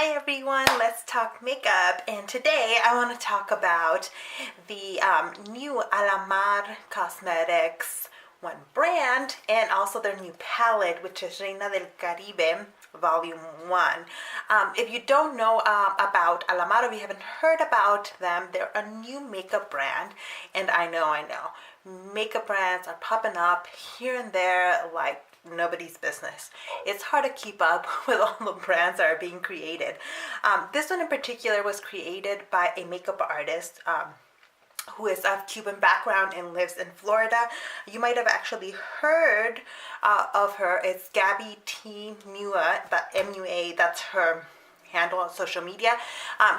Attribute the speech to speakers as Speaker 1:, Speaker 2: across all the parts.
Speaker 1: Hi everyone, let's talk makeup, and today I want to talk about the new Alamar Cosmetics one brand and also their new palette, which is Reina Del Caribe Volume 1. If you don't know about Alamar, or you haven't heard about them, they're a new makeup brand, and I know, makeup brands are popping up here and there like nobody's business. It's hard to keep up with all the brands that are being created. This one in particular was created by a makeup artist who is of Cuban background and lives in Florida. You might have actually heard of her. It's Gabby T. Mua, MUA, that's her handle on social media.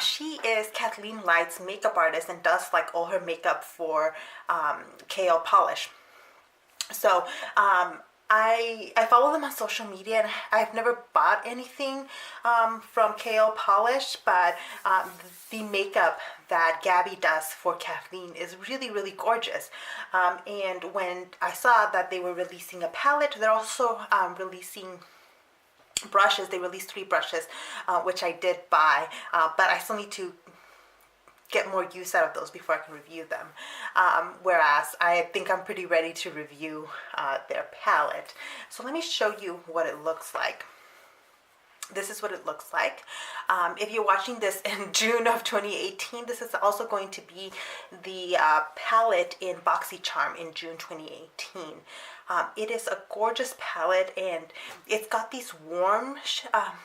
Speaker 1: She is Kathleen Light's makeup artist and does like all her makeup for KL Polish. So I follow them on social media, and I've never bought anything from KL Polish, but the makeup that Gabby does for Kathleen is really gorgeous. And when I saw that they were releasing a palette, they're also releasing brushes. They released 3 brushes, which I did buy, but I still need to get more use out of those before I can review them. Whereas I think I'm pretty ready to review their palette. So let me show you what it looks like. This is what it looks like. If you're watching this in June of 2018, this is also going to be the palette in boxycharm in June 2018. It is a gorgeous palette, and it's got these warm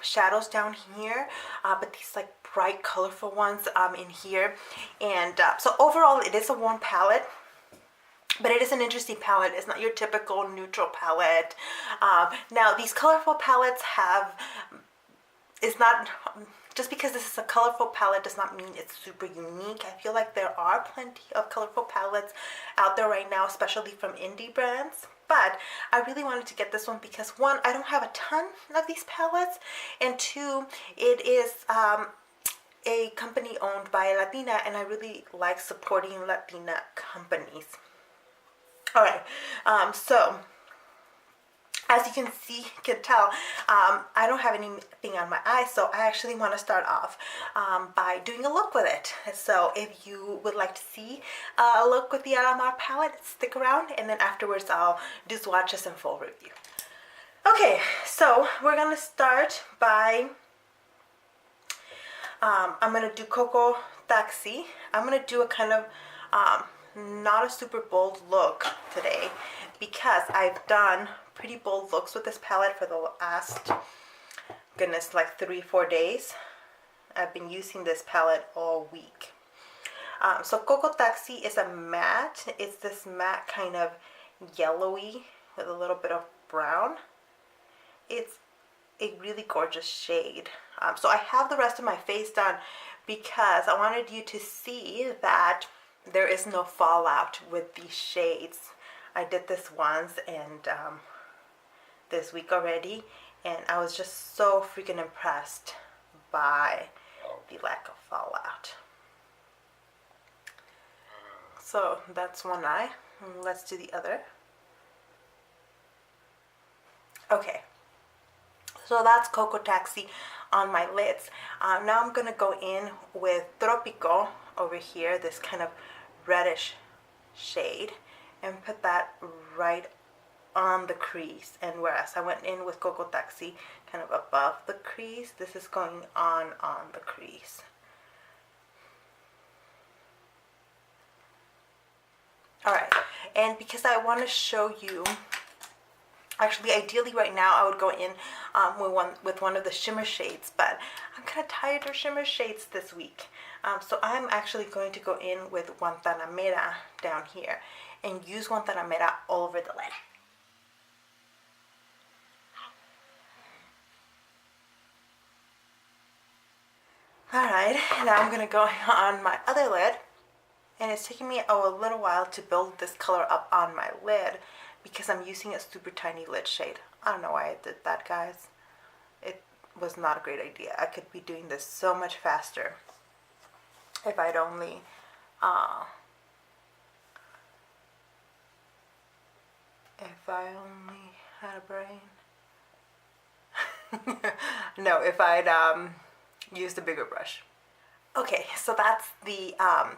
Speaker 1: shadows down here, but these like bright colorful ones in here. And so overall it is a warm palette, but it is an interesting palette. It's not your typical neutral palette. Now these colorful palettes just because this is a colorful palette does not mean it's super unique. I feel like there are plenty of colorful palettes out there right now, especially from indie brands. But I really wanted to get this one because, one, I don't have a ton of these palettes, and 2, it is a company owned by a Latina, and I really like supporting Latina companies. Alright, so as you can tell, I don't have anything on my eyes, so I actually want to start off by doing a look with it. So if you would like to see a look with the Alamar palette, stick around, and then afterwards I'll do swatches and full review. Okay, so we're going to start by, I'm going to do Coco Taxi. I'm going to do a kind of not a super bold look today because I've done pretty bold looks with this palette for the last, goodness, like 3-4 days. I've been using this palette all week. So Coco Taxi is a matte. It's this matte kind of yellowy with a little bit of brown. It's a really gorgeous shade. So I have the rest of my face done because I wanted you to see that there is no fallout with these shades. I did this once and this week already, and I was just so freaking impressed by the lack of fallout. So that's one eye. Let's do the other. Okay, so that's Coco Taxi on my lids. Now I'm gonna go in with Tropico over here, this kind of reddish shade, and put that right on the crease. And whereas I went in with Coco Taxi kind of above the crease, this is going on the crease. Alright, and because I want to show you, actually ideally right now I would go in with one of the shimmer shades, but I'm kind of tired of shimmer shades this week. So I'm actually going to go in with Guantanamera down here and use Guantanamera all over the lid. Alright, now I'm going to go on my other lid, and it's taking me a little while to build this color up on my lid because I'm using a super tiny lid shade. I don't know why I did that, guys. It was not a great idea. I could be doing this so much faster if I'd only had a brain. No, if I'd use the bigger brush. Okay, so that's the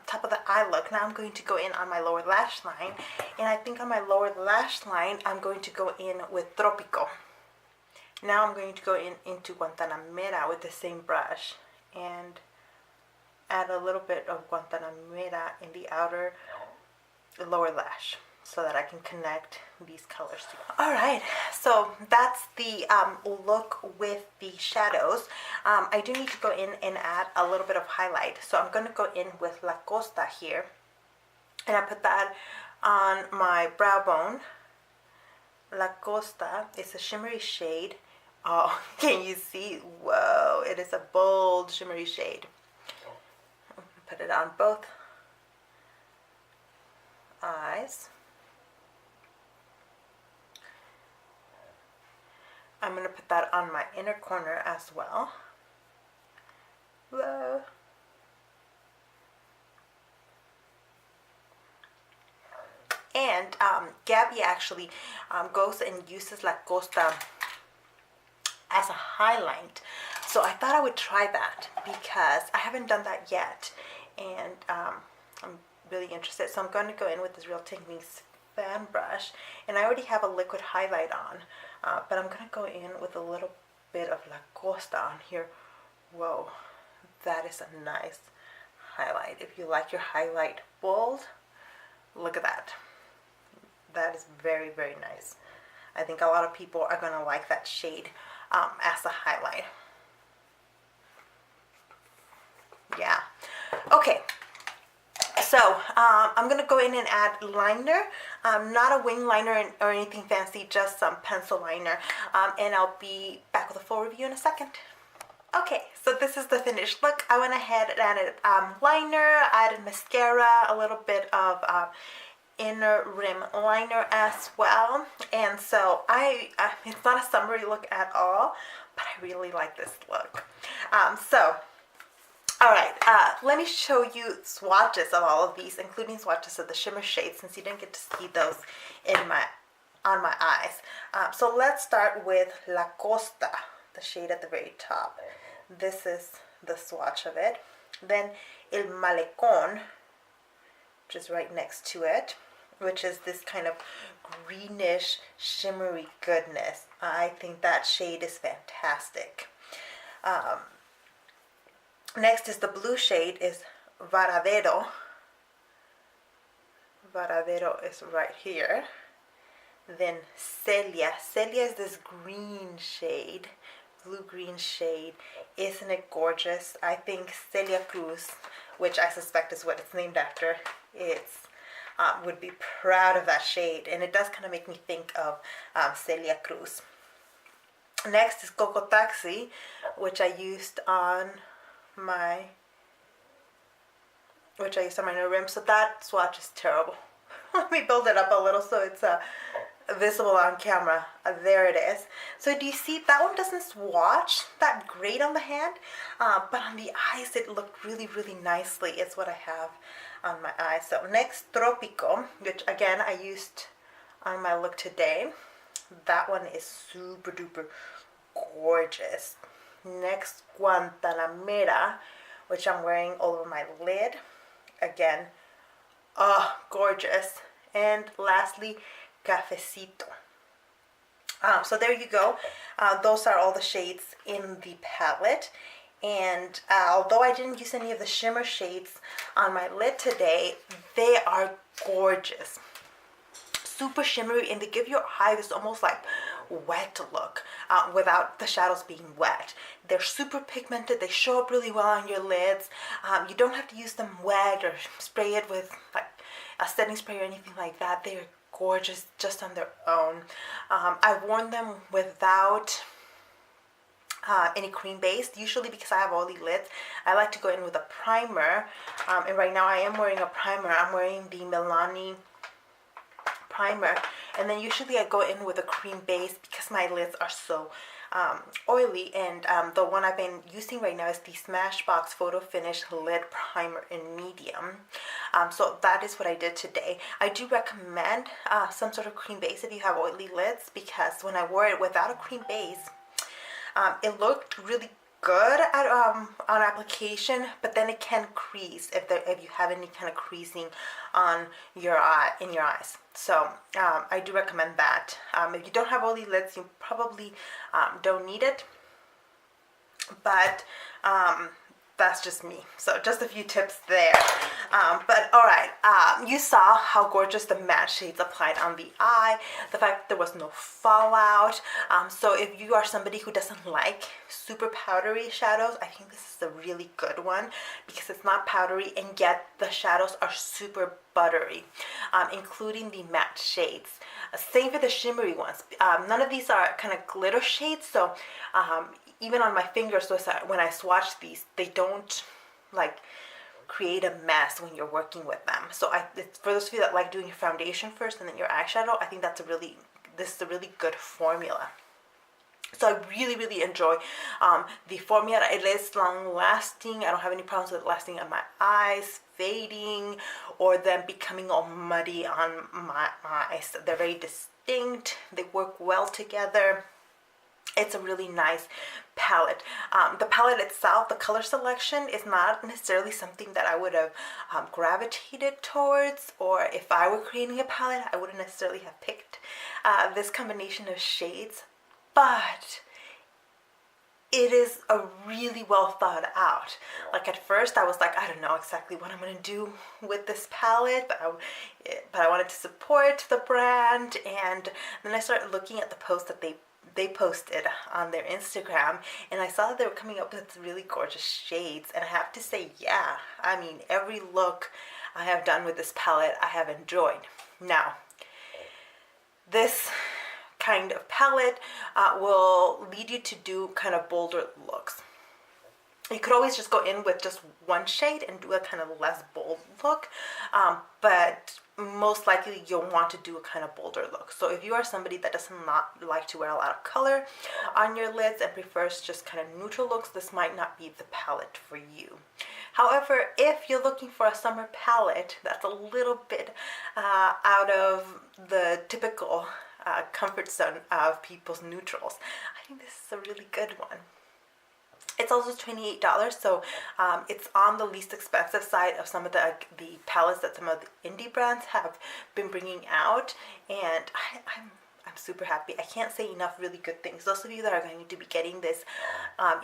Speaker 1: top of the eye look. Now I'm going to go in on my lower lash line, and I think on my lower lash line I'm going to go in with Tropico. Now I'm going to go in into Guantanamera with the same brush and add a little bit of Guantanamera in the outer lower lash so that I can connect these colors together. Alright, so that's the look with the shadows. I do need to go in and add a little bit of highlight. So I'm going to go in with La Costa here, and I put that on my brow bone. La Costa is a shimmery shade. Oh, can you see? Whoa, it is a bold shimmery shade. Put it on both eyes. I'm going to put that on my inner corner as well. Whoa. And Gabby actually goes and uses La Costa as a highlight. So I thought I would try that because I haven't done that yet. And I'm really interested. So I'm going to go in with this Real Techniques fan brush. And I already have a liquid highlight on. But I'm going to go in with a little bit of La Costa on here. Whoa, that is a nice highlight. If you like your highlight bold, look at that. That is very, very nice. I think a lot of people are going to like that shade as a highlight. Yeah. Okay. So I'm going to go in and add liner, not a wing liner or anything fancy, just some pencil liner, and I'll be back with a full review in a second. Okay, so this is the finished look. I went ahead and added liner, added mascara, a little bit of inner rim liner as well, and so it's not a summery look at all, but I really like this look. Alright, let me show you swatches of all of these, including swatches of the shimmer shades, since you didn't get to see those on my eyes. So let's start with La Costa, the shade at the very top. This is the swatch of it. Then El Malecón, which is right next to it, which is this kind of greenish, shimmery goodness. I think that shade is fantastic. Next is the blue shade, is Varadero. Varadero is right here. Then Celia. Celia is this green shade, blue-green shade. Isn't it gorgeous? I think Celia Cruz, which I suspect is what it's named after, would be proud of that shade. And it does kind of make me think of Celia Cruz. Next is Coco Taxi, which I used on my inner rim. So that swatch is terrible. Let me build it up a little so it's visible on camera. There it is. So do you see that one doesn't swatch that great on the hand, but on the eyes it looked really, really nicely. It's what I have on my eyes. So next, Tropico, which again I used on my look today. That one is super duper gorgeous. Next, Guantanamera, which I'm wearing all over my lid. Again, gorgeous. And lastly, Cafecito. So there you go. Those are all the shades in the palette. And although I didn't use any of the shimmer shades on my lid today, they are gorgeous. Super shimmery, and they give your eye this almost like wet look without the shadows being wet. They're super pigmented. They show up really well on your lids. You don't have to use them wet or spray it with like a setting spray or anything like that. They are gorgeous just on their own. I've worn them without any cream base, usually because I have oily lids. I like to go in with a primer, and right now I am wearing a primer. I'm wearing the Milani primer, and then usually I go in with a cream base because my lids are so oily. And the one I've been using right now is the Smashbox Photo Finish Lid Primer in medium. So that is what I did today. I do recommend some sort of cream base if you have oily lids, because when I wore it without a cream base, it looked really good at on application, but then it can crease if you have any kind of creasing on your in your eyes. So I do recommend that. If you don't have oily lids, you probably don't need it, but that's just me. So just a few tips there. But all right, you saw how gorgeous the matte shades applied on the eye, the fact that there was no fallout. So if you are somebody who doesn't like super powdery shadows, I think this is a really good one because it's not powdery and yet the shadows are super buttery, including the matte shades. Same for the shimmery ones. None of these are kind of glitter shades, so even on my fingers, when I swatch these, they don't like create a mess when you're working with them. So for those of you that like doing your foundation first and then your eyeshadow, I think this is a really good formula. So I really enjoy the formula. It is long lasting. I don't have any problems with it lasting on my eyes, fading, or them becoming all muddy on my eyes. They're very distinct. They work well together. It's a really nice palette. The palette itself, the color selection is not necessarily something that I would have gravitated towards, or if I were creating a palette, I wouldn't necessarily have picked this combination of shades, but it is a really well thought out. Like at first I was like, I don't know exactly what I'm gonna do with this palette, but I wanted to support the brand, and then I started looking at the post that they posted on their Instagram, and I saw that they were coming up with really gorgeous shades, and I have to say, yeah, I mean, every look I have done with this palette I have enjoyed. Now, this kind of palette will lead you to do kind of bolder looks. You could always just go in with just one shade and do a kind of less bold look, but most likely you'll want to do a kind of bolder look. So if you are somebody that does not like to wear a lot of color on your lids and prefers just kind of neutral looks, this might not be the palette for you. However, if you're looking for a summer palette that's a little bit out of the typical comfort zone of people's neutrals, I think this is a really good one. It's also $28, so it's on the least expensive side of some of the palettes that some of the indie brands have been bringing out, and I'm super happy. I can't say enough really good things. Those of you that are going to be getting this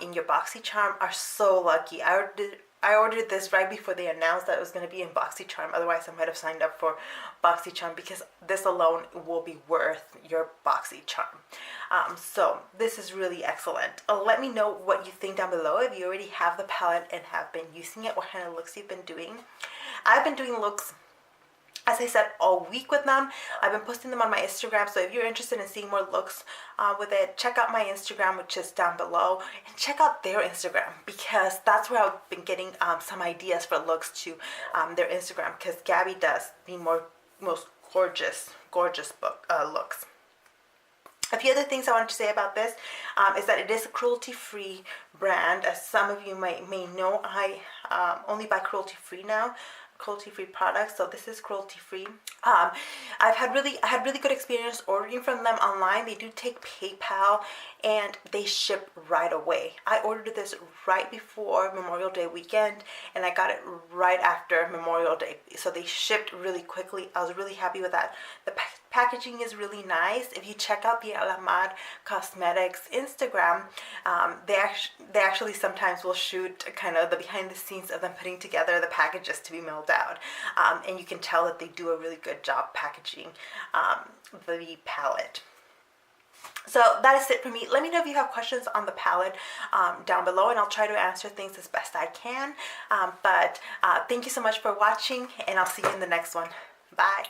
Speaker 1: in your boxycharm are so lucky. I ordered this right before they announced that it was going to be in boxycharm. Otherwise, I might have signed up for boxycharm because this alone will be worth your boxycharm. So this is really excellent. Let me know what you think down below. If you already have the palette and have been using it, what kind of looks you've been doing. I've been doing looks, as I said, all week with them. I've been posting them on my Instagram, so if you're interested in seeing more looks with it, check out my Instagram, which is down below, and check out their Instagram, because that's where I've been getting some ideas for looks to their Instagram, because Gabby does the most gorgeous looks. A few other things I wanted to say about this is that it is a cruelty-free brand. As some of you may know, I only buy cruelty-free now. Cruelty-free products, so this is cruelty-free. I had really good experience ordering from them online. They do take PayPal and they ship right away. I ordered this right before Memorial Day weekend and I got it right after Memorial Day, so they shipped really quickly. I was really happy with that. The packaging is really nice. If you check out the Alamar Cosmetics Instagram, they actually sometimes will shoot kind of the behind the scenes of them putting together the packages to be mailed out, and you can tell that they do a really good job packaging the palette. So that is it for me. Let me know if you have questions on the palette down below, and I'll try to answer things as best I can. But thank you so much for watching, and I'll see you in the next one. Bye.